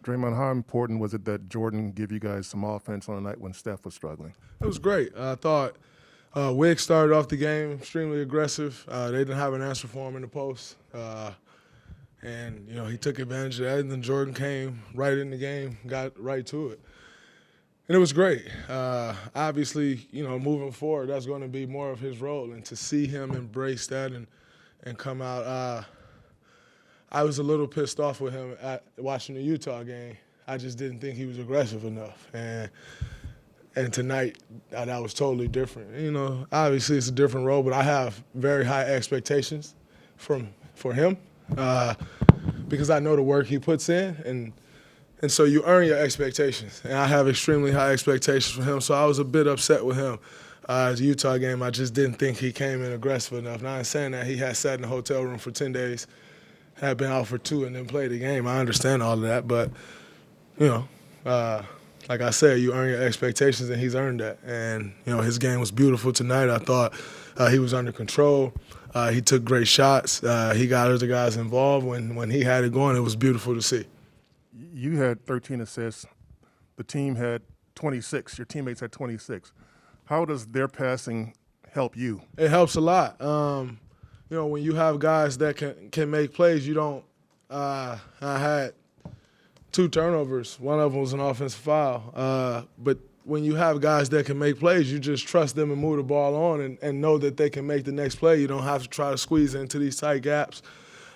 Draymond, how important was it that Jordan give you guys some offense on a night when Steph was struggling? It was great. I thought Wiggs started off the game extremely aggressive. They didn't have an answer for him in the post. And, he took advantage of that, and then Jordan came right in the game, got right to it. And it was great. Obviously, moving forward, that's going to be more of his role. And to see him embrace that and come out, I was a little pissed off with him watching the Utah game. I just didn't think he was aggressive enough. And tonight, that was totally different. Obviously it's a different role, but I have very high expectations for him because I know the work he puts in, and so you earn your expectations. And I have extremely high expectations for him, so I was a bit upset with him. The Utah game, I just didn't think he came in aggressive enough. Now, I'm saying that he had sat in the hotel room for 10 days, had been out for 2, and then played the game. I understand all of that, but, like I said, you earn your expectations, and he's earned that. And, his game was beautiful tonight. I thought he was under control. He took great shots. He got other guys involved. When he had it going, it was beautiful to see. You had 13 assists. The team had 26. Your teammates had 26. How does their passing help you? It helps a lot. When you have guys that can make plays, you don't I had 2 turnovers. One of them was an offensive foul. But when you have guys that can make plays, you just trust them and move the ball on and know that they can make the next play. You don't have to try to squeeze into these tight gaps.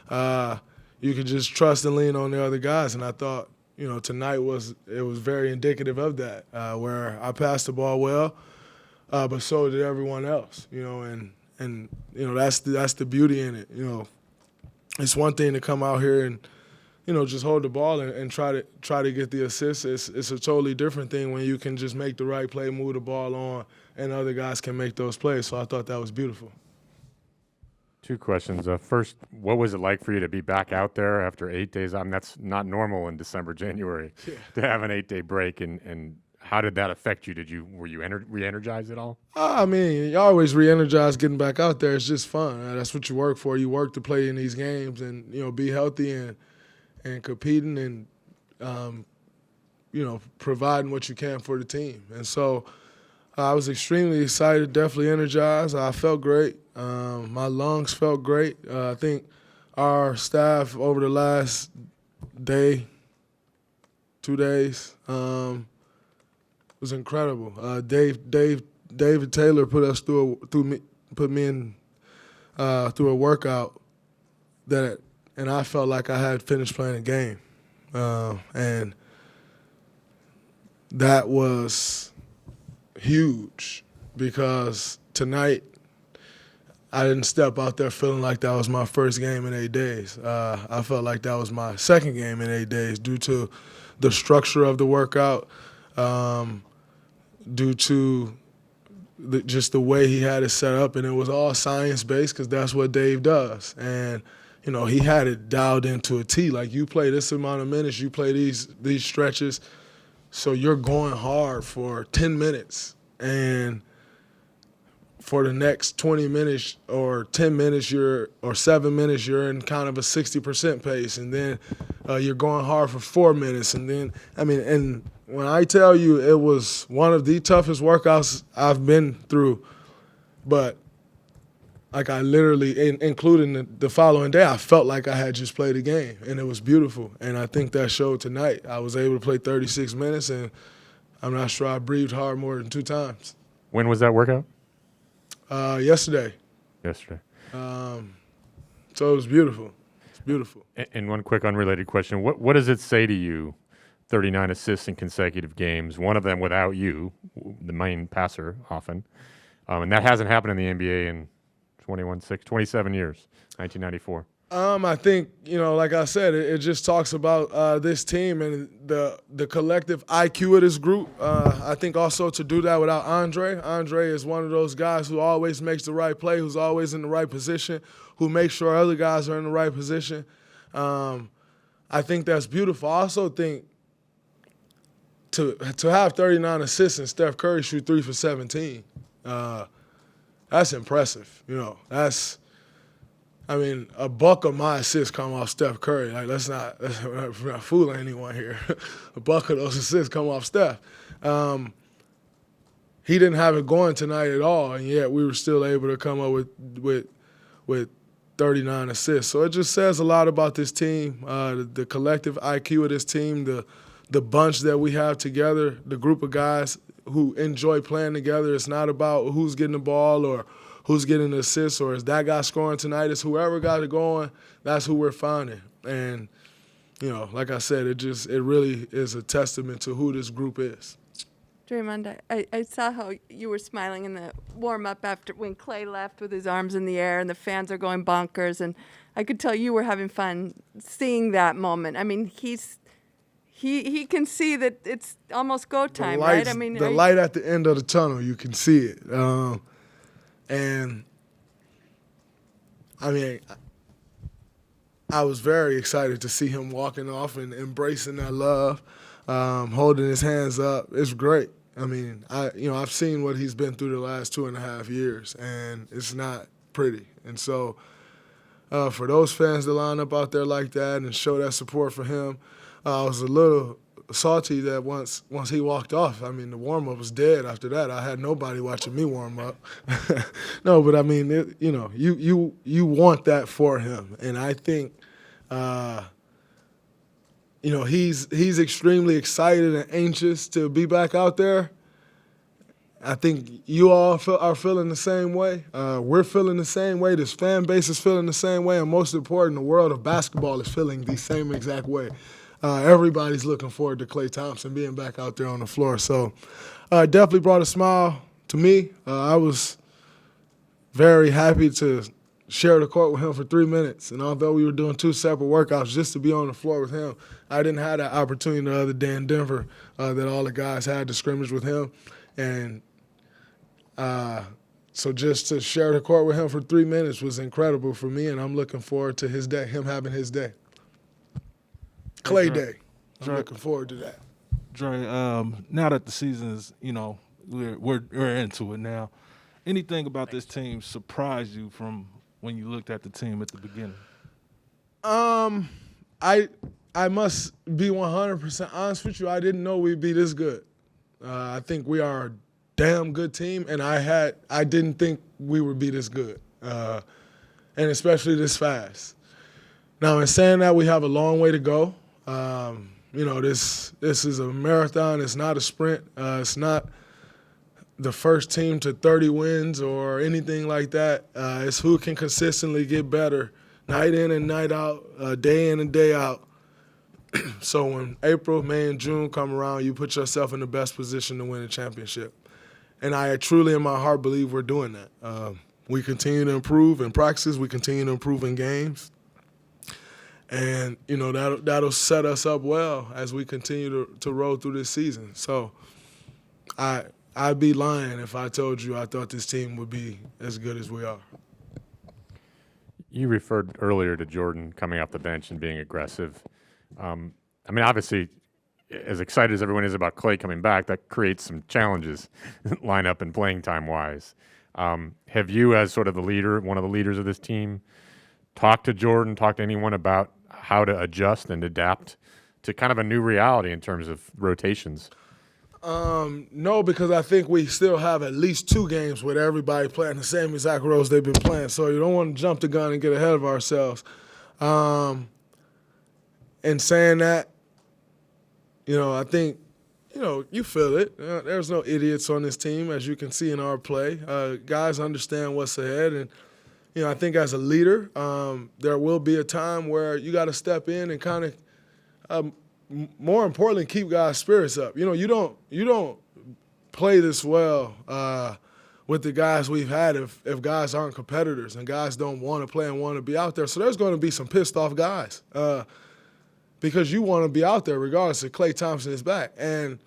You can just trust and lean on the other guys. And I thought, tonight was very indicative of that, where I passed the ball well, but so did everyone else. And that's the beauty in it. It's one thing to come out here and just hold the ball and try to get the assist. It's a totally different thing when you can just make the right play, move the ball on, and other guys can make those plays. So I thought that was beautiful. 2 questions. First, what was it like for you to be back out there after 8 days? I mean, that's not normal in December, January, to have an 8-day break. And how did that affect you? Were you re-energized at all? You always re-energized getting back out there. It's just fun. That's what you work for. You work to play in these games and, be healthy and competing and, providing what you can for the team. And so I was extremely excited, definitely energized. I felt great. My lungs felt great. I think our staff over the last day, 2 days, was incredible. David Taylor put me in through a workout and I felt like I had finished playing a game, and that was huge because tonight I didn't step out there feeling like that was my first game in 8 days. I felt like that was my second game in 8 days due to the structure of the workout, due to just the way he had it set up, and it was all science-based because that's what Dave does. And he had it dialed into a T. Like, you play this amount of minutes, you play these stretches, so you're going hard for 10 minutes. And for the next 20 minutes or 10 minutes or 7 minutes, you're in kind of a 60% pace. And then you're going hard for 4 minutes. And then, and when I tell you it was one of the toughest workouts I've been through, but like I literally, including the following day, I felt like I had just played a game, and it was beautiful. And I think that showed tonight. I was able to play 36 minutes, and I'm not sure I breathed hard more than 2 times. When was that workout? Yesterday. Yesterday. So it was beautiful. It's beautiful. And one quick unrelated question. What does it say to you, 39 assists in consecutive games, one of them without you, the main passer often, and that hasn't happened in the NBA in 27 years, 1994. I think, like I said, it just talks about this team and the collective IQ of this group. I think also to do that without Andre. Andre is one of those guys who always makes the right play, who's always in the right position, who makes sure other guys are in the right position. I think that's beautiful. I also think to have 39 assists and Steph Curry shoot 3 for 17, that's impressive. I mean, a buck of my assists come off Steph Curry. Like, we're not fooling anyone here. A buck of those assists come off Steph. He didn't have it going tonight at all, and yet we were still able to come up with 39 assists. So it just says a lot about this team, the collective IQ of this team, the bunch that we have together, the group of guys who enjoy playing together. It's not about who's getting the ball or who's getting the assist or is that guy scoring tonight. It's whoever got it going, that's who we're finding. And, like I said, it really is a testament to who this group is. Draymond, I saw how you were smiling in the warm-up after when Klay left with his arms in the air and the fans are going bonkers, and I could tell you were having fun seeing that moment. I mean, he can see that it's almost go time, right? I mean, the light at the end of the tunnel, you can see it. And, I mean, I was very excited to see him walking off and embracing that love, holding his hands up. It's great. I mean, I've seen what he's been through the last 2.5 years, and it's not pretty. And so for those fans to line up out there like that and show that support for him, I was a little salty that once he walked off, I mean, the warm-up was dead after that. I had nobody watching me warm up. No, but I mean, you want that for him. And I think, he's extremely excited and anxious to be back out there. I think you all are feeling the same way. We're feeling the same way. This fan base is feeling the same way. And most important, the world of basketball is feeling the same exact way. Everybody's looking forward to Klay Thompson being back out there on the floor. So it definitely brought a smile to me. I was very happy to share the court with him for 3 minutes. And although we were doing 2 separate workouts just to be on the floor with him, I didn't have that opportunity the other day in Denver that all the guys had to scrimmage with him. And so just to share the court with him for 3 minutes was incredible for me, and I'm looking forward to his day, him having his day. Klay Day. I'm looking forward to that. Dre, now that the season is, we're into it now, anything about this team surprised you from when you looked at the team at the beginning? I must be 100% honest with you. I didn't know we'd be this good. I think we are a damn good team, and I didn't think we would be this good, and especially this fast. Now, in saying that, we have a long way to go. This is a marathon. It's not a sprint. It's not the first team to 30 wins or anything like that. It's who can consistently get better night in and night out, day in and day out. So when April, May, and June come around, you put yourself in the best position to win a championship. And I truly in my heart believe we're doing that. We continue to improve in practices. We continue to improve in games. And, that'll set us up well as we continue to roll through this season. So I'd be lying if I told you I thought this team would be as good as we are. You referred earlier to Jordan coming off the bench and being aggressive. Obviously, as excited as everyone is about Klay coming back, that creates some challenges lineup and playing time-wise. Have you, as sort of the leader, one of the leaders of this team, talked to Jordan, talked to anyone about how to adjust and adapt to kind of a new reality in terms of rotations? No, because I think we still have at least 2 games with everybody playing the same exact roles they've been playing. So you don't want to jump the gun and get ahead of ourselves. And saying that, I think, you feel it. There's no idiots on this team, as you can see in our play. Guys understand what's ahead. And, I think as a leader, there will be a time where you got to step in and kind of, more importantly, keep guys' spirits up. You don't play this well with the guys we've had if guys aren't competitors and guys don't want to play and want to be out there. So there's going to be some pissed off guys because you want to be out there regardless if Klay Thompson is back. And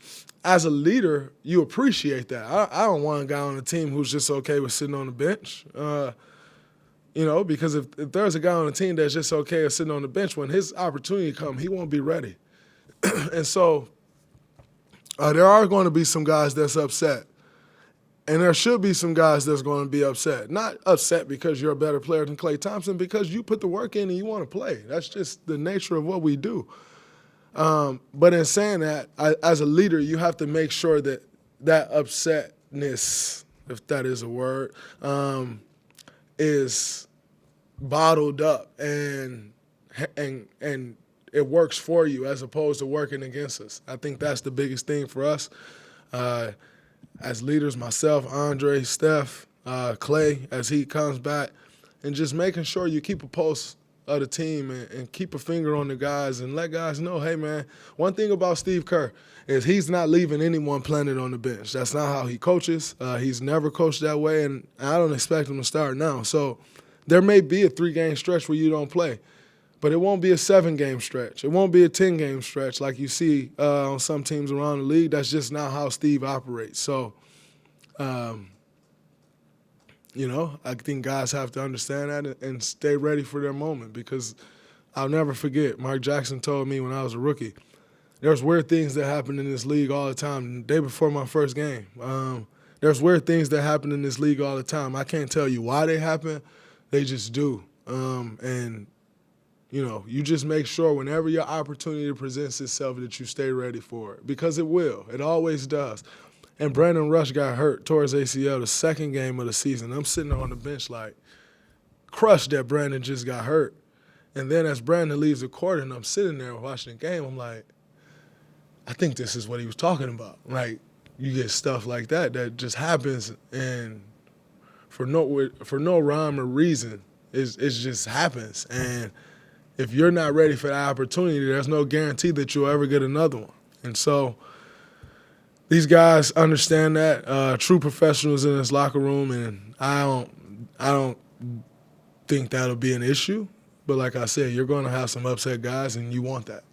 as a leader, you appreciate that. I don't want a guy on the team who's just okay with sitting on the bench. Because if there's a guy on the team that's just okay with sitting on the bench, when his opportunity comes, he won't be ready. And so there are going to be some guys that's upset. And there should be some guys that's going to be upset. Not upset because you're a better player than Klay Thompson, because you put the work in and you want to play. That's just the nature of what we do. But in saying that, as a leader, you have to make sure that that upsetness, if that is a word, is bottled up and it works for you as opposed to working against us. I think that's the biggest thing for us as leaders, myself, Andre, Steph, Klay, as he comes back, and just making sure you keep a pulse of the team and keep a finger on the guys and let guys know, hey, man, one thing about Steve Kerr is he's not leaving anyone planted on the bench. That's not how he coaches. He's never coached that way, and I don't expect him to start now. So there may be a 3-game stretch where you don't play, but it won't be a 7-game stretch. It won't be a 10-game stretch like you see on some teams around the league. That's just not how Steve operates. So, I think guys have to understand that and stay ready for their moment, because I'll never forget, Mark Jackson told me when I was a rookie, there's weird things that happen in this league all the time. The day before my first game, there's weird things that happen in this league all the time. I can't tell you why they happen. They just do. You just make sure whenever your opportunity presents itself that you stay ready for it, because it will. It always does. And Brandon Rush got hurt towards ACL the second game of the season. I'm sitting on the bench like crushed that Brandon just got hurt. And then as Brandon leaves the court and I'm sitting there watching the game, I'm like, I think this is what he was talking about. Like, you get stuff like that just happens, and for no rhyme or reason, it just happens. And if you're not ready for that opportunity, there's no guarantee that you'll ever get another one. And so these guys understand that, true professionals in this locker room, and I don't think that'll be an issue. But like I said, you're going to have some upset guys, and you want that.